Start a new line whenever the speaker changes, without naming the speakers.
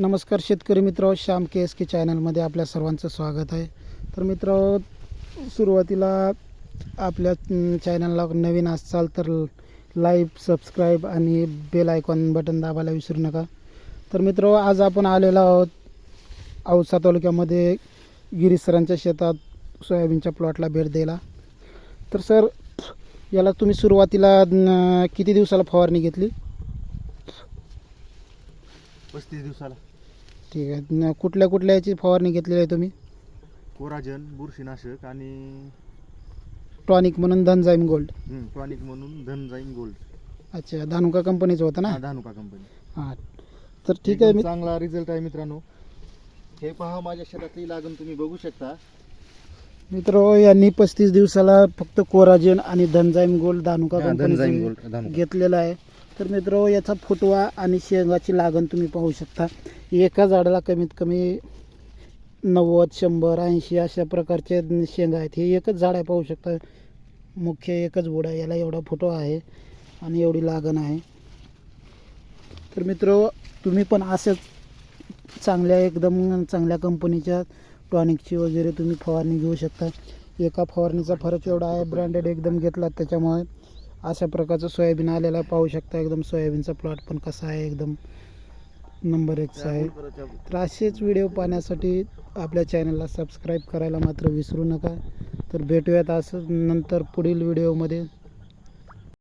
नमस्कार शेतकरी मित्र, श्याम के चॅनलमध्ये आपल्या सर्वांचं स्वागत आहे. तर मित्र, सुरुवातीला आपल्या चॅनलला नवीन असाल तर लाईक, सबस्क्राईब आणि बेल आयकॉन बटन दाबायला विसरू नका. तर मित्र, आज आपण आलेलो आहोत औसा तालुक्यामध्ये गिरीश सरांच्या शेतात सोयाबीनच्या प्लॉटला भेट द्यायला. तर सर, याला तुम्ही सुरुवातीला किती दिवसाला फवारणी घेतली?
35 दिवसाला.
ठीक आहे. कुठल्या याची फवारणी घेतलेली आहे तुम्ही?
कोराजन, बुरशीनाशक आणि
टॉनिक म्हणून धनजाईम गोल्ड.
टॉनिक म्हणून धनजाईम गोल्ड.
अच्छा, धानुका कंपनीचं होतं ना?
धानुका कंपनी.
हां, तर ठीक आहे.
चांगला रिझल्ट आहे मित्रांनो. हे पहा, माझ्या शेतातली लागण तुम्ही बघू शकता.
मित्र, यांनी 35 दिवसाला फक्त कोराजन आणि धनजाईम गोल्ड धानुका कंपनीचं घेतलेलं आहे. तर मित्र, याचा फुटवा आणि शेंगाची लागण तुम्ही पाहू शकता. एका झाडाला कमीत कमी 90, 100, 80 अशा प्रकारचे शेंगा आहेत. हे एकच झाड आहे, पाहू शकता. मुख्य एकच बुड आहे, याला एवढा फुटवा आहे आणि एवढी लागण आहे. तर मित्र, तुम्ही पण असंच एकदम चांगल्या कंपनीच्या टॉनिकची वगैरे तुम्ही फवारणी घेऊ शकता. एका फवारणीचा फरक एवढा आहे, ब्रँडेड एकदम घेतला त्याच्यामुळे अशा प्रकारचं सोयाबीन आलेला पाहू शकता. एकदम सोयाबीनचा प्लॉट पण कसा आहे, एकदम नंबर 1 आहे. तर असेच व्हिडिओ पाहण्यासाठी आपल्या चॅनलला सबस्क्राईब करायला मात्र विसरू नका. तर भेटूयात असं नंतर पुढील व्हिडिओमध्ये.